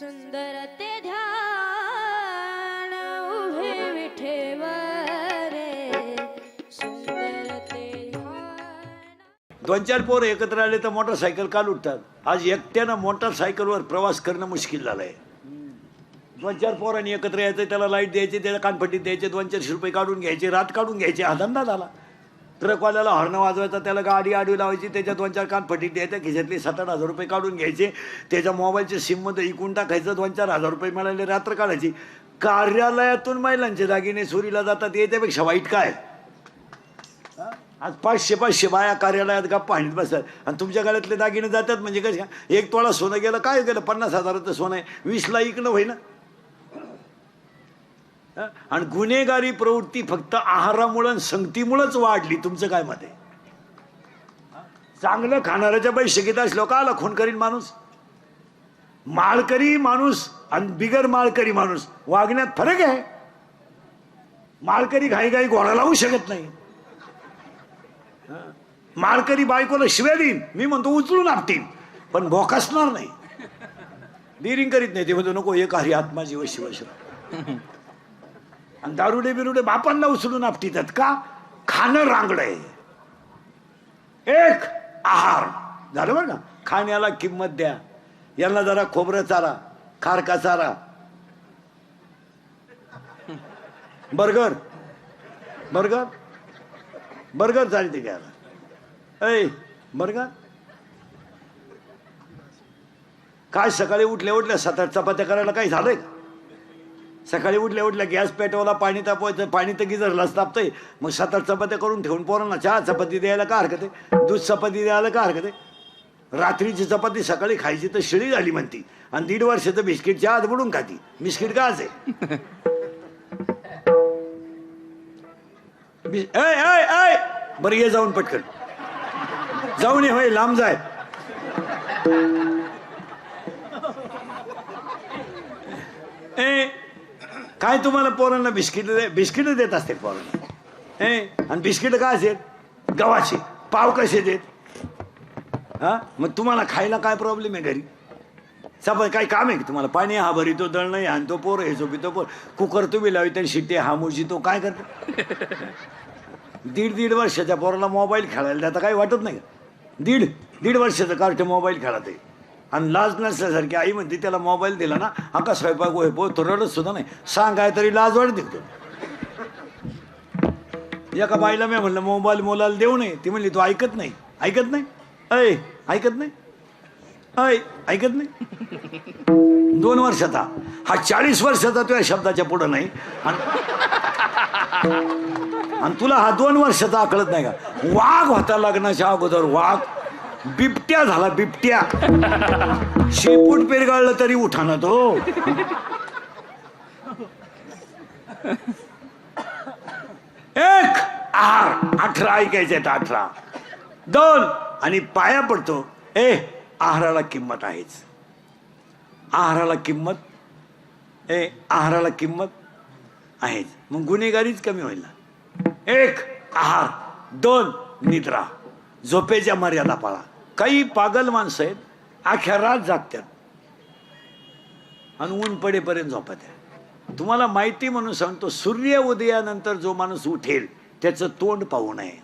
सुंदर ते ध्यान उभे विठेवर सुंदर ते ध्यान। दोन चार पोरं एकत्र आले तर मोटरसायकल काल उठतात. आज एकट्यानं मोटरसायकलवर प्रवास करणं मुश्किल झालंय. दोन चार पोरांनी एकत्र यायचं, त्याला लाईट द्यायची, त्याला कानपट्टीत द्यायचे, 200-400 रुपये काढून घ्यायचे, रात काढून घ्यायचे, हा धंदा झाला. ट्रकवाल्याला हॉर्न वाजवायचा, त्याला गाडी आडवी लावायची, त्याच्या 2-4 कानपट्टीत द्यायच्या, खिशातले 7-8 हजार रुपये काढून घ्यायचे, त्याच्या मोबाईलच्या सिममध्ये इकून टाकायचं, 2-4 हजार रुपये मिळाले, रात्र काढायची. कार्यालयातून महिलांच्या दागिने चोरीला जातात, याच्यापेक्षा वाईट काय? आज 500 बाया कार्यालयात गप्पा हाणीत बसतात आणि तुमच्या गळ्यातले दागिने जातात. म्हणजे कसं? 1 तोळा सोनं गेलं, काय गेलं? 50 हजाराचं सोनं आहे, 20ला इकणं होईना. आणि गुन्हेगारी प्रवृत्ती फक्त आहारामुळे संगतीमुळेच वाढली. तुमचं काय मत आहे? चांगलं खाणाऱ्याच्या बैठकीत असलो का आला खून करीन माणूस? माळकरी माणूस आणि बिगर माळकरी माणूस वागण्यात फरक आहे. माळकरी घाई घाई घोडा लावू शकत नाही. माळकरी बायकोला शिव्या देईन, मी म्हणतो उचलून आपटीन, पण भोकासणार नाही. डिरिंग करीत नाही. ते म्हणतो नको एक हरी आत्मा जीव शिवश्र. आणि दारुडे बिरुडे बापांना उचलून आपटीतात का? खाणं रांगडय. एक आहार झालं बरं का? खाण्याला किंमत द्या. यांना जरा खोबरं चारा, खारका चारा, बर्गर बर्गर बर्गर चालते घ्यायला. ऐ बर्गर काय? सकाळी उठल्या उठल्या 7-8 चपात्या करायला काही झालंय का? सकाळी उठल्या उठल्या गॅस पेटवला, पाणी तापवायचं, पाणी तर गिजरलाच तापतंय. मग 7-8 चपात्या करून ठेवून पोरांना 4 चपाती द्यायला का हरकत आहे? दूध चपाती द्यायला का हरकत आहे? रात्रीची चपाती सकाळी खायची तर शिळी झाली म्हणती, आणि 1.5 वर्षाचं बिस्किटच्या आत बुडून खाती. बिस्किट का आहे? बरं ये जाऊन पटकन जाऊन ये. होय लांब जाय. काय तुम्हाला पोरांना बिस्किट देत असते पोरांना? आणि बिस्किट काय असेल? गव्हाचे पाव कसे देत? हा, मग तुम्हाला खायला काय प्रॉब्लेम आहे घरी? चपाती काय काम आहे की तुम्हाला? पाणी हा भरितो, दळणं हे आणतो, पोर हे झोपितो, पोर कुकर तुम्ही लावित, शिट्टे हा मुजितो, काय करतो? 1.5 वर्षाच्या पोराला मोबाईल खेळायला द्या, काही वाटत नाही का? 1.5 वर्षाचं कार्ट मोबाईल खेळत आहे. आणि लाज नसल्यासारखी आई म्हणते त्याला मोबाईल दिला ना आका स्वयंपाक होय तो रडत सुद्धा नाही. सांगाय तरी लाज वाटत दिसतो. एका बाईला मी म्हणलं मोबाईल मुलाला देऊ नये, ती म्हणली तू ऐकत नाही. ऐकत नाही? ऐकत नाही? ऐकत नाही? 2 वर्षाचा हा 40 वर्षाचा तुझ्या शब्दाच्या पुढं नाही. आणि तुला हा 2 वर्षाचा कळत नाही का? वाघ होता लग्नाच्या अगोदर, वाघ बिबट्या झाला, बिबट्या. शेपूट पेरगाळलं तरी उठाना तो. एक आहार 18 ऐकायचे, 18 2 आणि पाया पडतो. आहाराला किंमत आहेच. आहाराला किंमत आहाराला किंमत आहेच. मग गुन्हेगारीच कमी होईल. 1 आहार, 2 निद्रा. झोपेच्या मर्यादा पाळा. काही पागल माणसं आहेत अख्या रात जागतात आणि ऊन पडेपर्यंत झोपत आहे. तुम्हाला माहिती म्हणून सांगतो, सूर्य उदयानंतर जो माणूस उठेल त्याचं तोंड पाहू नये.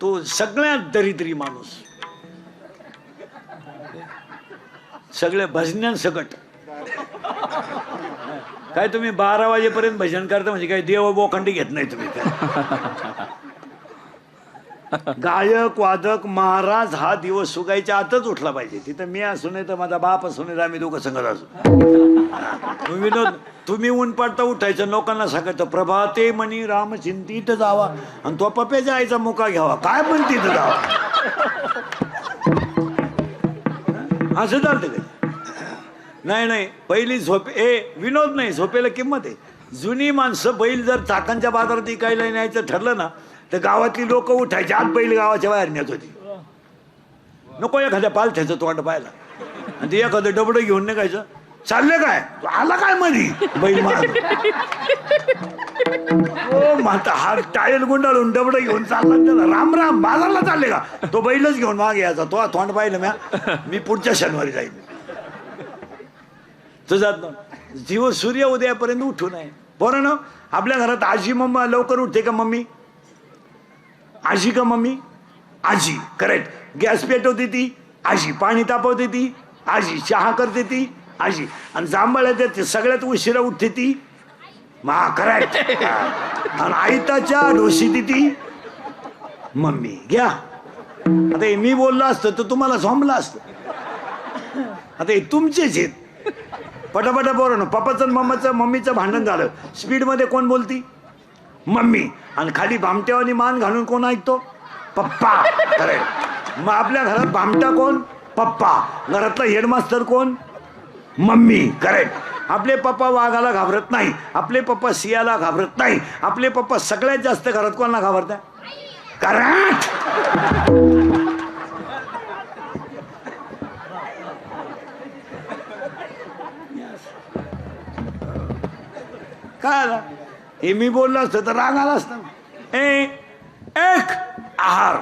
तो सगळ्यात दरिद्री माणूस. सगळे भजन्यांसकट. काय तुम्ही 12 वाजेपर्यंत भजन करता म्हणजे काय देव बोखंडी घेत नाही तुम्ही? गायक वादक महाराज हा दिवस सुगायच्या आतच उठला पाहिजे. तिथं मी असू नये तर माझा बाप असू नये, आम्ही दोघं संगत असू. विनोद तुम्ही ऊन पडता उठायचं, लोकांना सांगायचं प्रभाते म्हणी राम चिंतीत जावा, आणि तो पप्याच्या आईचा मुका घ्यावा. काय पण तिथं जावा असं चालतं काय? नाही पहिली झोप विनोद नाही, झोपेला किंमत आहे. जुनी माणसं बैल जर चाकांच्या बाजारात इकायला न्यायचं ठरलं ना तर गावातली लोक उठायची, आज बैल गावाच्या बाहेर नेत होती. नको एखाद्या पालथ्याचं तोंड पाहायला, आणि ते एखादं डबडं घेऊन निघायचं. चालले काय? आला काय मधी बैल माता हा टायल गुंडाळून डबडं घेऊन चालला. त्याला राम राम बाजारला चालले का? तो बैलच घेऊन मागे यायचा. तो तोंड पाहिलं मी पुढच्या शनिवारी जाईल. तुझा जीव सूर्य उदयापर्यंत उठू नये. पोरांनो, आपल्या घरात आजी मम्मा लवकर उठते का मम्मी? आजी का मम्मी? आजी. करेक्ट. गॅस पेटवते ती आजी, पाणी तापवते ती आजी, चहा करते ती आजी, आणि जांभळ्या ते सगळ्यात उशिरा उठते ती मा. करेक्ट. आणि आयताच्या ढोशी ती मम्मी. घ्या आता हे मी बोललो असतं तर तुम्हाला झोंबलं असतं. आता हे तुमचेच आहेत. पटापटा पोरांनो, पप्पाचं आणि मम्मीचं भांडण झालं. स्पीडमध्ये कोण बोलती? मम्मी. आणि खाली भामट्यावानी मान घालून कोण ऐकतो? पप्पा. करेक्ट. मग आपल्या घरात भामटा कोण? पप्पा. घरातला हेडमास्टर कोण? मम्मी. करेक्ट. आपले पप्पा वाघाला घाबरत नाही, आपले पप्पा सियाला घाबरत नाही, आपले पप्पा सगळ्यात जास्त घरात कोणाला घाबरतात? करेक्ट. काय आला? हे मी बोललो असतं तर राग आला असता. एक आहार,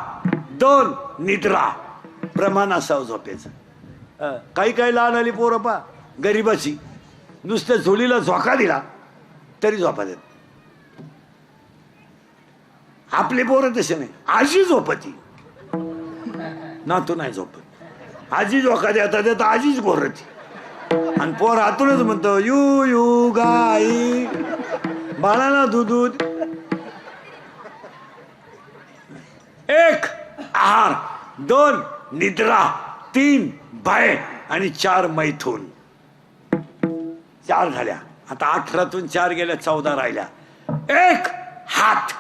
2 निद्रा, प्रमाण असावं झोपेचं. काही काही लहान आली पोरं पा गरीबाची नुसत्या झोलीला झोका दिला तरी झोपा देत. आपले पोरं तसे नाही. आजी झोपती, नातू नाही झोपत. आजी झोका देता देता आजीच गोरती, आणि पोर हातूनच म्हणतो यू यू गाई, बाळाला दूध. 1 आहार, 2 निद्रा, 3 भय आणि 4 मैथून. 4 झाल्या. आता 18तून 4 गेल्या, 14 राहिल्या. 1 हात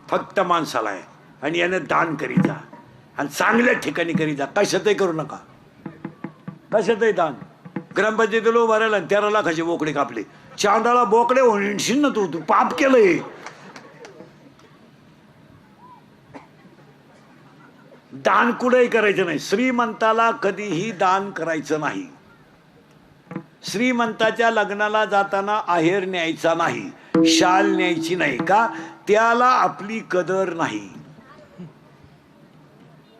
फक्त माणसाला आहे, आणि याने दान करीत जा, आणि चांगल्या ठिकाणी करीत जा. कशातही करू नका, कशातही दान. ग्रामपंचायतीला उभा राहिला 13 लाखाची बोकडे कापले. चांदाला बोकडे होणशील ना तू पाप केलंय. दान कुठेही करायचं नाही. श्रीमंताला कधीही दान करायचं नाही. श्रीमंताच्या लग्नाला जाताना आहेर न्यायचा नाही, शाल न्यायची नाही. का? त्याला आपली कदर नाही.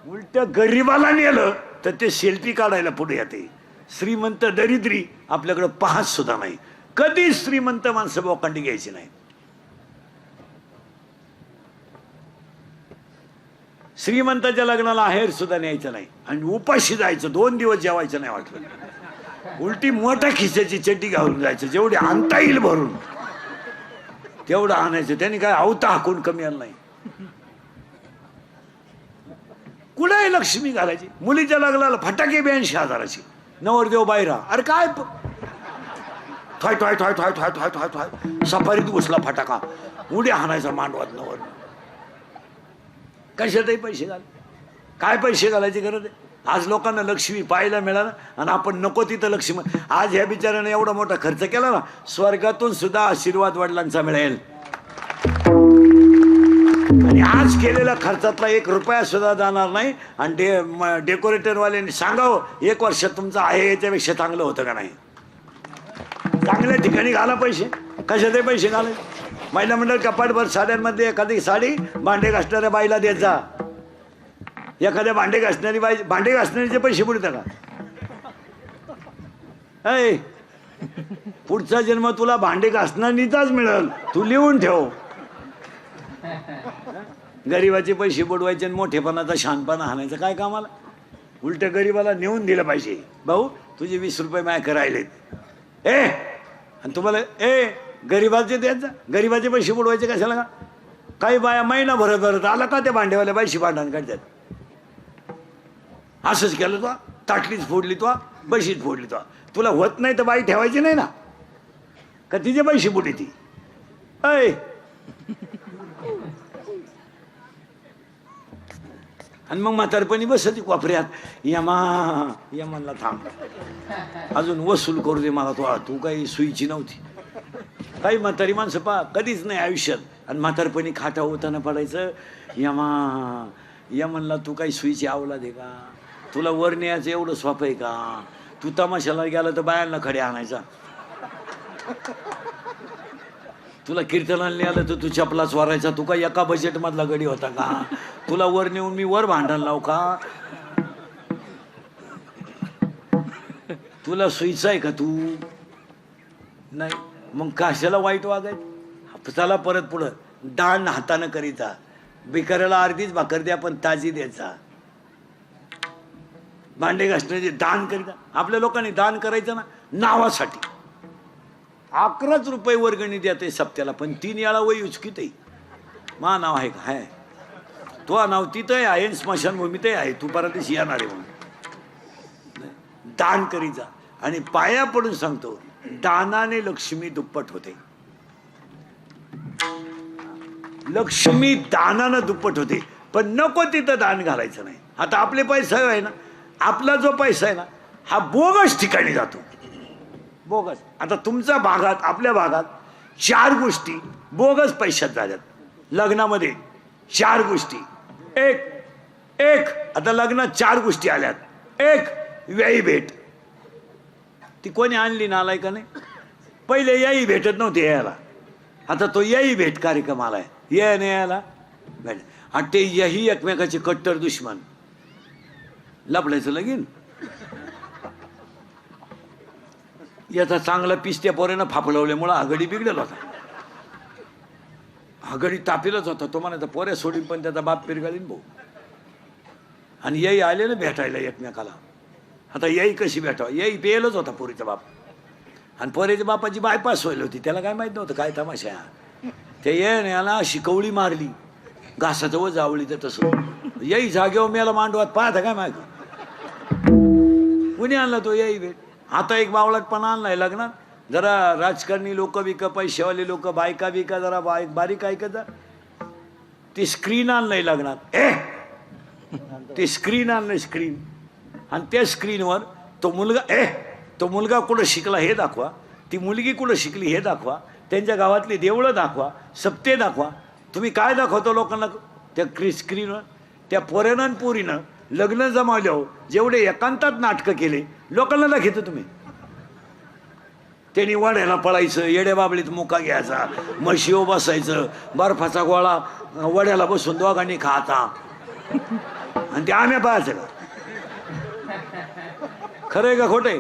उलट गरीबाला नेलं तर ते सेल्फी काढायला पुढे येते. श्रीमंत दरिद्री आपल्याकडे पाहत सुद्धा नाही. कधी श्रीमंत माणसं बोकांडी घ्यायची नाही. श्रीमंताच्या लग्नाला आहेर सुद्धा न्यायचं नाही, आणि उपाशी जायचं. 2 दिवस जेवायचं नाही वाटलं. उलटी मोठ्या खिशाची चड्डी घालून जायचं, जेवढी आणता येईल भरून तेवढं आणायचं. त्यांनी काय आवता हाकून कमी आलं नाही. कुठे लक्ष्मी घालायची? मुलीच्या लग्नाला फटाके 82,000ची, नवरदेव बाहेरा. अरे काय थाय थाय थाय थाय थाय थाय थाय थाय सफारीत घुसला फटाका, उड्या हाणायचा मांडवात नवर. कशातही पैसे घाल. काय पैसे घालायची गरज आहे? आज लोकांना लक्ष्मी पाहायला मिळालं, आणि आपण नको तिथं लक्ष्मी. आज ह्या बिचाराने एवढा मोठा खर्च केला ना, स्वर्गातून सुद्धा आशीर्वाद वडिलांचा मिळेल. आणि आज केलेल्या खर्चातला 1 रुपया सुद्धा जाणार नाही. आणि डेकोरेटरवाल्यांनी सांगावं 1 वर्षात तुमचं आहे याच्यापेक्षा चांगलं होतं का नाही. चांगल्या ठिकाणी घाला पैसे. कशातही पैसे घालायचे. महिला मंडळ कपाटभर साड्यांमध्ये एखादी साडी भांडे घासणाऱ्या बाईला देत जा. एखाद्या भांडे घासणारी बाई, भांडे घासणारीचे पैसे पुढे का? ऐ, पुढचा जन्म तुला भांडे घासणारीचाच मिळेल, तू लिहून ठेव. गरीबाचे पैसे बुडवायचे आणि मोठेपणाचा शहाणपणा हाणायचं काय कामाला? उलट गरीबाला नेऊन दिलं पाहिजे. भाऊ तुझे 20 रुपये माझ्या राहिलेत. आणि तुम्हाला गरीबाचे द्यायचं जा. गरीबाचे पैसे बुडवायचे कशाला? का काही बाया महिना भरत भरत आला का त्या भांडेवाल्या बाईशी भांडण काढतात. असंच केलं तो, ताटलीच फोडली तो, बशीच फोडली तो. तुला होत नाही तर बाई ठेवायची नाही ना का? तिचे पैसे बुडे ती. ऐ, आणि मग म्हातारपणी बसती कोपऱ्यात, यमानला थांब, अजून वसूल करू दे मला. तू काही सुईची नव्हती. काही म्हातारी माणसं पा कधीच नाही आयुष्यात, आणि म्हातारपणी खाटा होताना पडायचं, यमनला तू काही सुईची आवला दे का? तुला वर न्यायचं एवढं स्वाप आहे का? तू तमाशाला गेला तर बायांना खडे आणायचा. तुला कीर्तनाला आलं तर तू चपलाच वारायचा. तू का एका बजेट मधला गडी होता का? तुला वर नेऊन मी वर भांडण लावू का? तुला सुईचं आहे का तू नाही मग कशाला वाईट वागायचं चला परत पुढं दान हातानं करीता भिकाऱ्याला अर्धीच भाकर द्या पण ताजी द्यायचा भांडे घासण्याचे दान करीता आपल्या लोकांनी दान करायचं ना नावासाठी 11 रुपये वर्गणी द्या ते सप्त्याला पण 3 वेळा वय उचकीत आहे मा नाव आहे का आहे तो नाव तिथं आहे स्मशानभूमीतही आहे तू परदेशी येणार आहे म्हणून दान करीचा आणि पाया पडून सांगतो दानाने लक्ष्मी दुप्पट होते लक्ष्मी दानानं दुप्पट होते पण नको तिथं दान घालायचं नाही आता आपले पैसा आहे ना आपला जो पैसा आहे ना हा बोगस ठिकाणी जातो बोगस आता तुमच्या भागात आपल्या भागात 4 गोष्टी बोगस पैशात झाल्यात लग्नामध्ये 4 गोष्टी एक आता लग्नात 4 गोष्टी आल्यात एक व्ययी भेट ती कोणी आणली नालाय का नाही पहिले याही भेटत नव्हते यायला आता तो याही भेट कार्यक्रम आलाय ये नाही यायला भेट आणि ते यही एकमेकाचे कट्टर दुश्मन लपडायचं लगीन याचा चांगला पिस्त्या पोऱ्यानं फाफलवल्यामुळं आघाडी बिघडेल होता आघाडी तापेलच होता तो म्हणायचा पोऱ्या सोडीन पण त्याचा बाप पिरगाळीन भाऊ आणि याई आले ना भेटायला एकमेकाला आता याई कशी भेटावं याई पेलच होता पोरीचा बाप आणि पोऱ्याच्या बापाची बायपास व्हायला होती त्याला काय माहित नव्हतं काय तमाशा ते ये याला शिकवली मारली घासाचं व जावळी तर तसं याई जागेवर मेला मांडवात पाहता काय माहिती कुणी आणला तो याई भेट आता एक बावळटपणा आणलाय लग्नात जरा राजकारणी लोक बिक पैसेवाले लोक बायका बिका जरा बारीक ऐकत ते स्क्रीन आणलंय लग्नात ते स्क्रीन आणलंय स्क्रीन आणि त्या स्क्रीनवर तो मुलगा कुठं शिकला हे दाखवा ती मुलगी कुठं शिकली हे दाखवा त्यांच्या गावातली देवळं दाखवा सप्ते दाखवा तुम्ही काय दाखवतो लोकांना त्या स्क्रीनवर त्या पोऱ्यानं पोरीनं लग्न जमावल्यावर जेवढे एकांतात नाटकं केले लोकांना दाखवतो तुम्ही त्यांनी वड्याला पळायचं येड्या बाबळीत मुका घ्यायचा म्हशीव बसायचं बर्फाचा गोळा वड्याला बसून दोघांनी खायचा आणि ते आम्ही पाहायचं का खरं आहे का खोटं आहे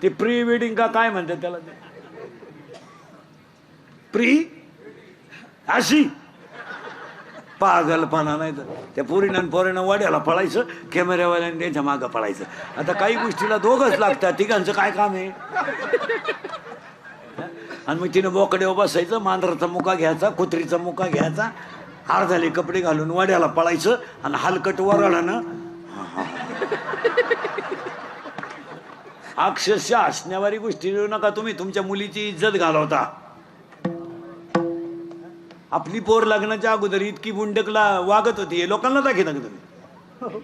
ते प्री वेडिंग का काय म्हणतात त्याला ते प्री अशी पागलपणा नाही तर त्या पोरीनं वाड्याला पळायचं कॅमेऱ्यावाल्याने त्यांच्या मागं पळायचं आता काही गोष्टीला दोघंच लागतात तिघांचं काय काम आहे आणि मग तिनं बोकड्यावर बसायचं मांजराचा मुका घ्यायचा कुत्रीचा मुका घ्यायचा अर्धाले कपडे घालून वाड्याला पळायचं आणि हलकट वराळानं अक्षरशः हसण्यावारी गोष्टी देऊ नका तुम्ही तुमच्या मुलीची इज्जत घालवता आपली पोर लग्नाच्या अगोदर इतकी बुंडकला वागत होती हे लोकांना दाखवत ना तुम्ही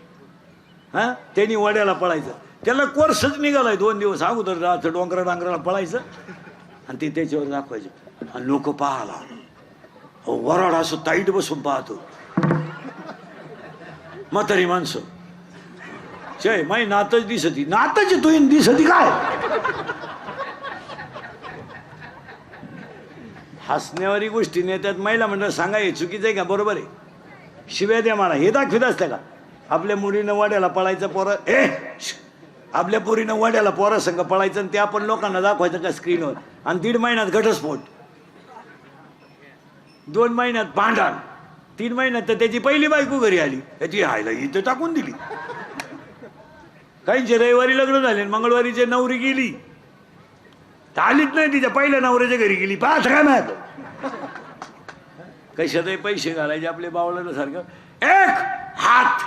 हा त्यांनी वड्याला पळायचं त्याला कोर्सच निघालाय 2 दिवस अगोदर राहतं डोंगराला पळायचं आणि ते त्याच्यावर दाखवायचं आणि लोक पाहाला वराड असं ताईट बसून पाहतो म्हातारी माणसं जय माई नातच दिसती नातच तू दिसती काय हसण्यावारी गोष्टी नेत्यात महिला मंडळ सांगा हे चुकीचं आहे का बरोबर आहे शिव्या द्या मला हे दाखवित असतं का आपल्या मुलीनं वाड्याला पळायचं पोरं आपल्या पोरीनं वाड्याला पोरा संघ पळायचं आणि ते आपण लोकांना दाखवायचं का स्क्रीनवर आणि 1.5 महिन्यात घटस्फोट 2 महिन्यात भांडण 3 महिन्यात तर त्याची पहिली बायको घरी आली त्याची हायला इथं टाकून दिली काहींचे रविवारी लग्न झाले मंगळवारीचे नवरी गेली आलीच नाही तिच्या पहिल्या नवऱ्याच्या घरी गेली पाहत काय माहित कशातही पैसे घालायचे आपले बावळाला सारखं 1 हात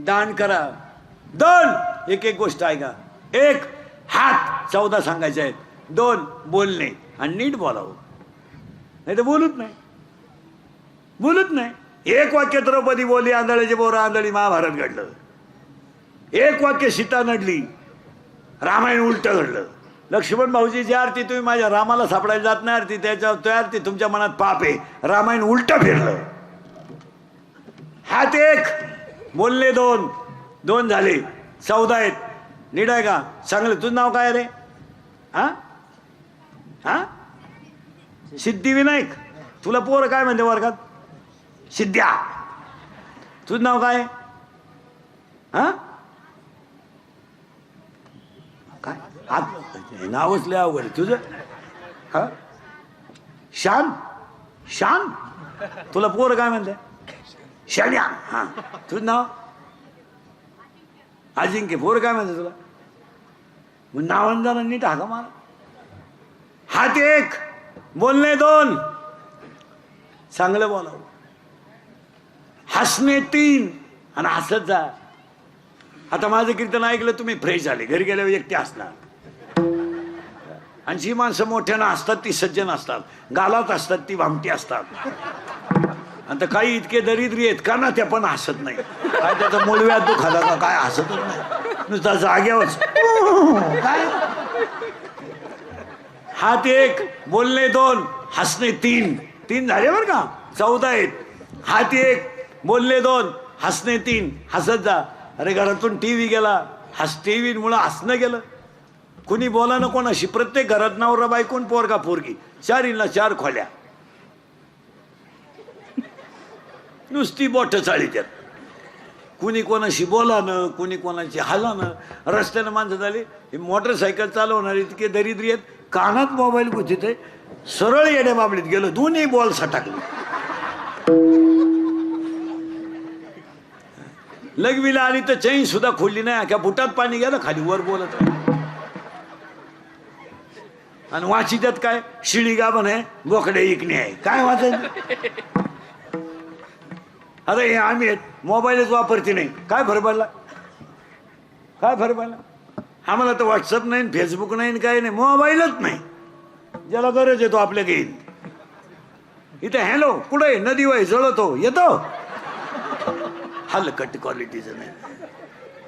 दान करा 2 एक गोष्ट ऐका 1 हात 14 सांगायचे आहेत 2 बोलणे आणि नीट बोलावं नाही तर बोलत नाही 1 वाक्य द्रौपदी बोलली आंधळ्याचे बोरं आंधळी महाभारत घडलं 1 वाक्य सीता नडली रामायण उलट घडलं लक्ष्मण भाऊजीची आरती तुम्ही माझ्या रामाला सापडायला जात नाही आरती त्याच्यावर तो आरती तुमच्या मनात पाप आहे रामायण उलट फिरलं हात 1 बोलले 2 झाले 14 आहेत नीट आहे का चांगलं तुझं नाव काय रे हा सिद्धिविनायक तुला पोरं काय म्हणते वर्गात सिद्ध्या तुझं नाव काय हा काय आत नावच लय अवघड आहे तुझं. हा शान शान तुला पोर काय म्हणते शान्या. हा तुझं नाव अजिंक्य. पोर काय म्हणते तुला मग नावान जरा नीट हाका मारा. हात एक बोलणे दोन चांगलं बोलावं. हसणे तीन आणि हसत जा. आता माझं कीर्तन ऐकलं तुम्ही फ्रेश झाले. घरी गेल्यावर एकटे हसणार. आणि जी माणसं मोठ्यानं असतात ती सज्जन असतात. गालात असतात ती भामटी असतात. आता काही इतके दरिद्री आहेत का ना त्या पण हसत नाही. काय त्याचा मूळव्याध दुखाला का काय हसतच नाही नुसता जाग्यावरच काय. हात एक बोलणे दोन हसणे तीन. तीन झाले बरं का 14 आहेत. हात एक बोलणे दोन हसणे तीन हसत जा. अरे घरातून टीव्ही गेला टीव्ही मुळे हसणं गेलं. कुणी बोला ना कोणाशी. प्रत्येक घरात नवरा बायकोन पोरगा पोरगी 4 4 खोल्या नुसती बोट चाळी त्यात. कुणी कोणाशी बोलानं कुणी कोणाची हालानं. रस्त्यानं माणसं झाली. मोटरसायकल चालवणारी इतके दरिद्री आहेत. कानात मोबाईल गुंतीत आहे. सरळ येण्या बाबडीत गेलं दोन्ही बॉल सटाकले. लगविला आली तर चैन सुद्धा खोलली नाही. अख्या बुटात पाणी गेलं खाली वर बोलत राहिलं. आणि वाची त्यात काय शिळी गाभण आहे बोकडे इकणे आहे काय वाचायचं. अरे हे आम्ही मोबाईलच वापरते नाही. काय फरक पडला काय फरक पडला. आम्हाला तर व्हॉट्सअप नाही फेसबुक नाही काय नाही. मोबाईलच नाही. ज्याला गरज येतो आपल्या घेईन. इथे हॅलो कुठे नदी वय जळतो येतो. हलकट क्वालिटीचं नाही.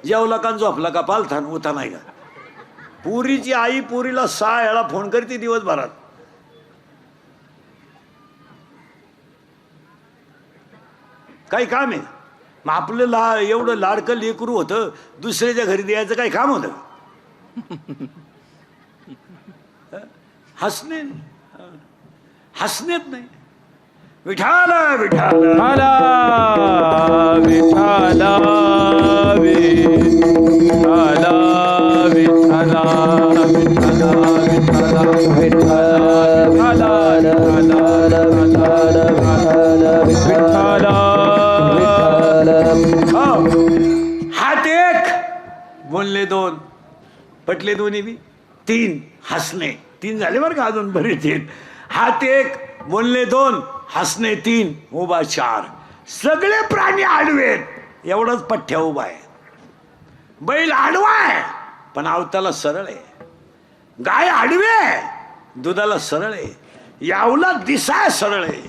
जेवला का झोपला का पालथान उता नाही का. पुरीची आई पुरीला 6 वेळा फोन करते दिवसभरात. काही काम आहे मग आपलं एवढं लाडकं लेकरू होतं दुसऱ्याच्या घरी द्यायचं काही काम होतं. हसणे हसणेच नाही. विठाल विठाल विठाला विठाला विठाला विठाला विठाला विठाला विठाला. हात एक बोलले दोन पटले दोन्ही बी. 3 हसणे 3 झाले बरं का अजून बरेच आहेत. हात एक बोलणे 2 हसणे 3 उभा 4. सगळे प्राणी आडवेत एवढाच पठ्ठ्या उभा आहे. बैल आडवा आहे पण आवताला सरळ आहे. गाय आडवे आहे दुधाला सरळ आहे. यावला दिसाय सरळ आहे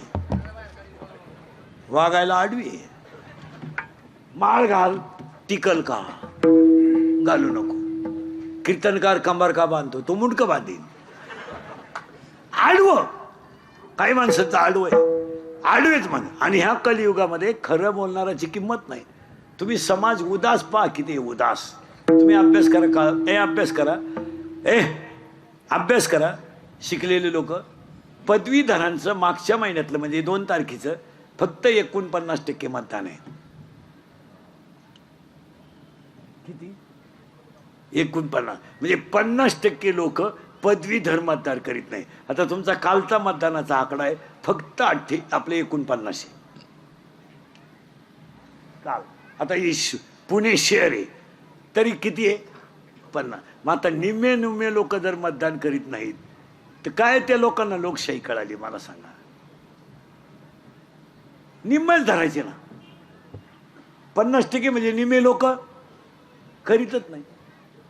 वागायला आडवी आहे. माळ घाल टिकल का घालू नको. कीर्तनकार कंबर का बांधतो तो मुंडकं बांधीन. आडवं काही माणसाचं आडवं आहे आडवेच म्हण. आणि ह्या कलियुगामध्ये खरं बोलणाराची किंमत नाही. तुम्ही समाज उदास पहा किती उदास. तुम्ही अभ्यास करा का अभ्यास करा अभ्यास करा. शिकलेले लोक पदवीधरांचं मागच्या महिन्यातलं म्हणजे 2 तारखेचं फक्त 49% मतदान आहे. किती 49 म्हणजे 50% लोक पदवीधर मतदान करीत नाही. आता तुमचा कालचा मतदानाचा आकडा आहे फक्त 49. काल आता पुणे शहर आहे तरी किती आहे 50. मग आता निम्मे लोक जर मतदान करीत नाहीत तर काय त्या लोकांना लोकशाही कळाली मला सांगा. निम्मेच धरायचे ना. 50% म्हणजे निम्मे लोक करीतच नाही.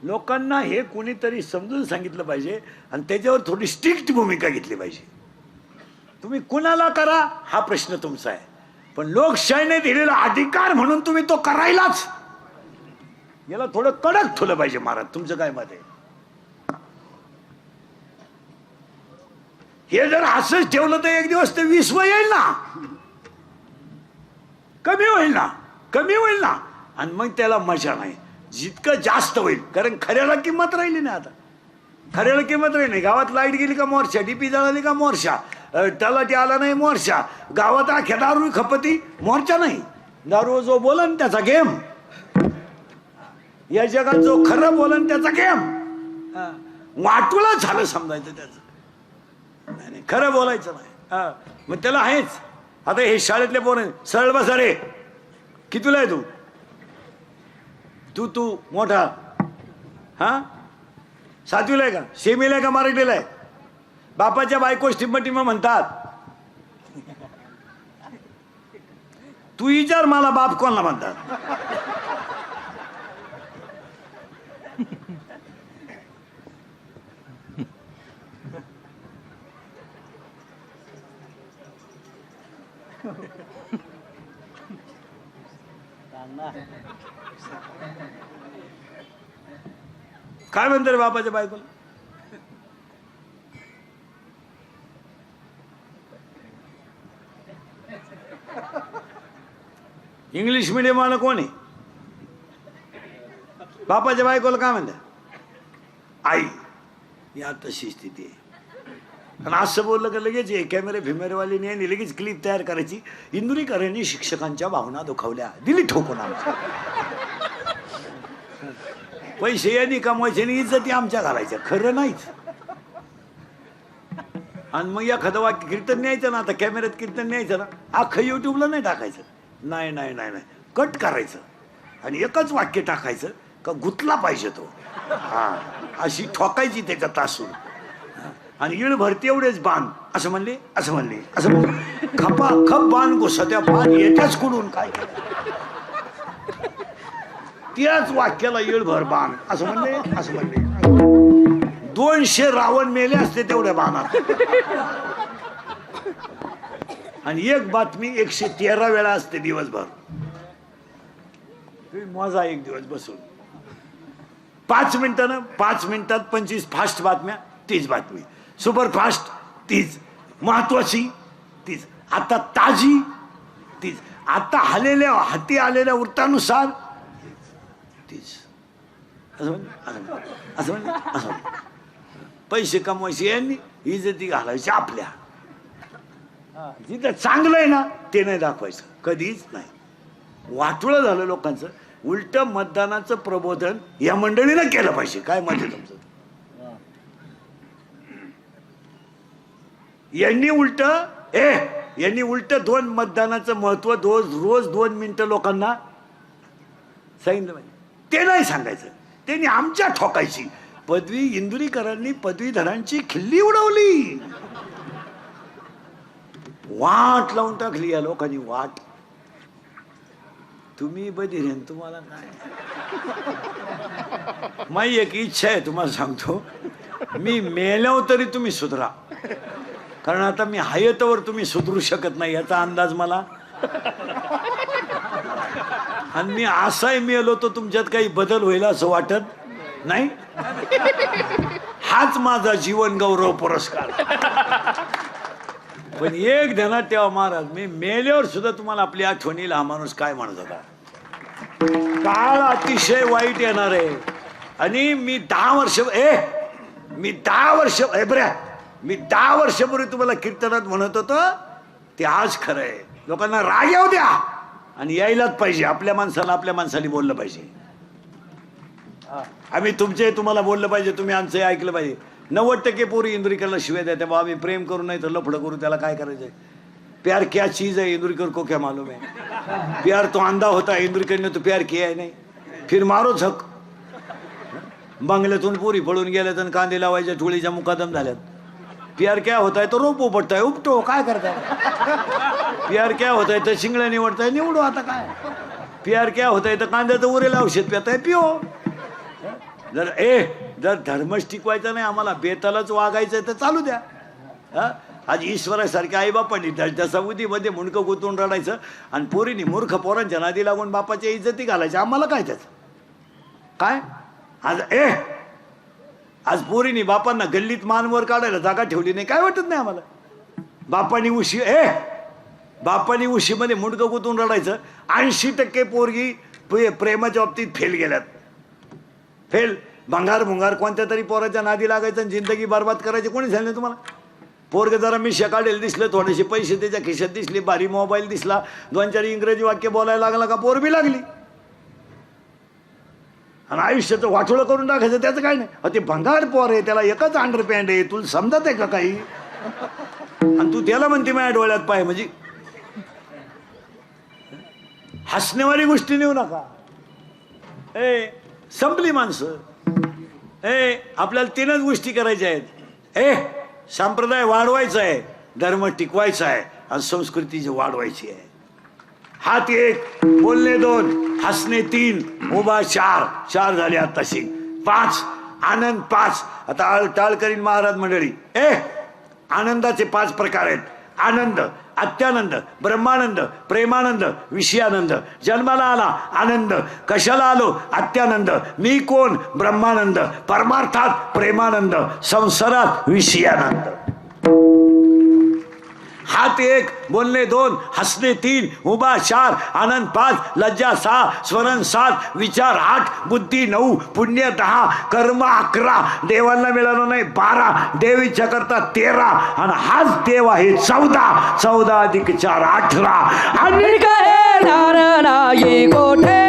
लोकांना हे कोणीतरी समजून सांगितलं पाहिजे आणि त्याच्यावर थोडी स्ट्रिक्ट भूमिका घेतली पाहिजे. तुम्ही कुणाला करा हा प्रश्न तुमचा आहे पण लोकशाहीने दिलेला अधिकार म्हणून तुम्ही तो करायलाच. याला थोडं कडक ठेवलं पाहिजे. महाराज तुमचं काय मत आहे. हे जर असंच ठेवलं तर एक दिवस ते 20 येईल ना. कमी होईल ना आणि मग त्याला मजा नाही. जितकं जास्त होईल कारण खऱ्याला किंमत राहिली नाही. आता खऱ्याला किंमत राहिली नाही. गावात लाईट गेली का मोर्चा. डीपी जळाली का मोर्चा. तलाठी आला नाही मोर्चा. गावात अख्या दारू खपती मोर्चा नाही. दारू जो बोलन त्याचा गेम. या जगात जो खरं बोलन त्याचा गेम. वाटोळं झालं समजायचं त्याचं. नाही नाही, खरं बोलायचं नाही. मग त्याला आहेच. आता हे शाळेतले पोरं सरळ बसा रे. कितीला आहे तू? तू तू मोठा हा 7वीला आहे का? सेमीला आहे का मराठीला आहे? बापाच्या बायको टिंब म्हणतात. तू विचार मला बाप कोणाला म्हणतात. काय म्हणते रे बापाच्या बायकोला? इंग्लिश मीडियम वाला कोण आहे? बापाच्या बायकोला काय म्हणतात? आई. या तशी स्थिती आहे. आणि असं बोललं का लगेच कॅमेरे फिमेरेवाली नाही, लगेच क्लिप तयार करायची. इंदुरीकरांनी शिक्षकांच्या भावना दुखावल्या, दिली ठोकून. आमच्या पैसे यांनी कमवायचे आणि इज्जती आमच्या घालायच्या. खरं नाहीच. आणि मग एखादं वाक्य कीर्तन न्यायचं ना, आता कॅमेऱ्यात कीर्तन न्यायचं ना, अख्खं युट्यूबला नाही टाकायचं. नाही नाही नाही नाही, कट करायचं आणि एकच वाक्य टाकायचं का गुतला पाहिजे तो. हा, अशी ठोकायची त्याच्या तासून. आणि इळ भरती एवढेच बाण असं म्हणले, असं म्हणले, असं म्हणले. खपा खप बाण घुसत्या बाण येत्याच कुडून काय त्याच वाक्याला इळभर बाण असं म्हणले, असं म्हणले. 200 रावण मेले असते तेवढ्या बाणात. आणि एक बातमी 113 वेळा असते दिवसभर. मजा एक दिवस बसून 5 मिनिटानं 5 मिनिटात 25 फास्ट बातम्या, 30 बातमी. सुपरफास्ट 30, महत्वाची 30, आता ताजी 30, आता हाती आलेल्या वृत्तानुसार 30. असं पैसे कमवायचे यांनी, इज्जती घालायची आपल्या. जिथं चांगलं आहे ना ते नाही दाखवायचं, कधीच नाही. वाटोळं झालं लोकांचं. उलट मतदानाचं प्रबोधन या मंडळीनं केलं पाहिजे. काय मत आहे तुमचं? यांनी उलट 2 मतदानाचं महत्व रोज 2 मिनिटं लोकांना सांगितलं पाहिजे. ते नाही सांगायचं, त्यांनी आमच्या ठोकायची. पदवी इंदुरीकरांनी पदवीधरांची खिल्ली उडवली, वाट लावून टाकली या लोकांनी. वाट. तुम्ही बधीर, तुम्हाला काय. माझी एक इच्छा आहे, तुम्हाला सांगतो. मी मेल्यावर तरी तुम्ही सुधरा, कारण आता मी हयतवर तुम्ही सुधरू शकत नाही याचा अंदाज मला. आणि मी असाही मेलो तर तुमच्यात काही बदल होईल असं वाटत नाही. हाच माझा जीवन गौरव पुरस्कार. पण एक ध्यानात ठेवा महाराज, मी मेल्यावर सुद्धा तुम्हाला आपली आठवणीला हा माणूस काय म्हणत होता. काळ अतिशय वाईट येणार आहे. आणि मी 10 वर्षापूर्वी तुम्हाला कीर्तनात म्हणत होतो ते आज खरं आहे. लोकांना राग येऊ द्या आणि यायलाच पाहिजे. आपल्या माणसाने बोललं पाहिजे. आम्ही तुम्हाला बोललं पाहिजे, तुम्ही आमचं ऐकलं पाहिजे. 90% पोरी इंदुरीकरला शिवाय द्या. तेव्हा आम्ही प्रेम करू नाही तर लफडं करू, त्याला काय करायचंय. प्यार क्या चीज है इंदुरीकर को क्या मालूम है. प्यार तो अंधा होता है, इंदुरीकर ने तो प्यार किया है नहीं. फिर मारो झक. बंगल्यातून पोरी पळून गेल्यात आणि कांदे लावायच्या टोळीच्या मुकादम झाल्यात. प्यार क्या होता है तो रोप उपटताय, उपटो. काय करताय. प्यार क्या होता है तर शिंगड्या निवडताय, निवडू. आता काय. प्यार क्या होता है तर कांद्याचं उरेल औषध पिताय, पिओ. जर धर्मच टिकवायचा नाही, आम्हाला बेतालाच वागायचंय तर चालू द्या. आज ईश्वरासारख्या आईबापांनी जसा उदीमध्ये मुंडकं गुंतवून रडायचं आणि पोरीनी मूर्ख पोरांच्या नादी लागून बापाच्या इज्जती घालायच्या. आम्हाला काय त्याच काय. आज पोरीनी बापांना गल्लीत मानवर काढायला जागा ठेवली नाही, काय वाटत नाही आम्हाला. बापानी उशीमध्ये मुंडकं गुंतवून रडायचं. 80% पोरगी प्रेमाच्या बाबतीत फेल गेल्यात. फेल. भंगार कोणत्या तरी पोराच्या नादी लागायचं आणि जिंदगी बर्बाद करायची. कोणी सांगितलं तुम्हाला. पोरग जरा मिशा काढेल दिसलं, थोडेसे पैसे त्याच्या खिशात दिसले, भारी मोबाईल दिसला, 2-4 इंग्रजी वाक्य बोलायला लागला का पोर बी लागली. आणि आयुष्याचं वाटोळं करून टाकायचं त्याचं काय नाही. ते भंगार पोर आहे, त्याला एकच अंडरपॅन्ट आहे, तुला समजत आहे का काही? आणि तू त्याला म्हणते माझ्या डोळ्यात पाय. म्हणजे हसण्यावारी गोष्टी नेऊ नका. संपली माणसं. आपल्याला 3च गोष्टी करायच्या आहेत. संप्रदाय वाढवायचा आहे, धर्म टिकवायचा आहे आणि संस्कृती जी वाढवायची आहे. हात 1, बोलणे 2, हसणे 3, उभा 4 झाले आताशी. 5, आनंद 5. आता टाळकरीन महाराज मंडळी. आनंदाचे 5 प्रकार आहेत. आनंद, अत्यानंद, ब्रह्मानंद, प्रेमानंद, विषयानंद. जन्माला आला आनंद, कशाला आलो अत्यानंद, मी कोण ब्रह्मानंद, परमार्थात प्रेमानंद, संसारात विषयानंद. हात 1, बोलणे 2, हसणे 3, उभा 4, आनंद 5, लज्जा 6, स्मरण 7, विचार 8, बुद्धी 9, पुण्य 10, कर्म 11, देवांना मिळालं नाही 12, देव इच्छा करता 13 आणि हाच देव आहे 14 अधिक 4 18. आणि काय नाही कोठे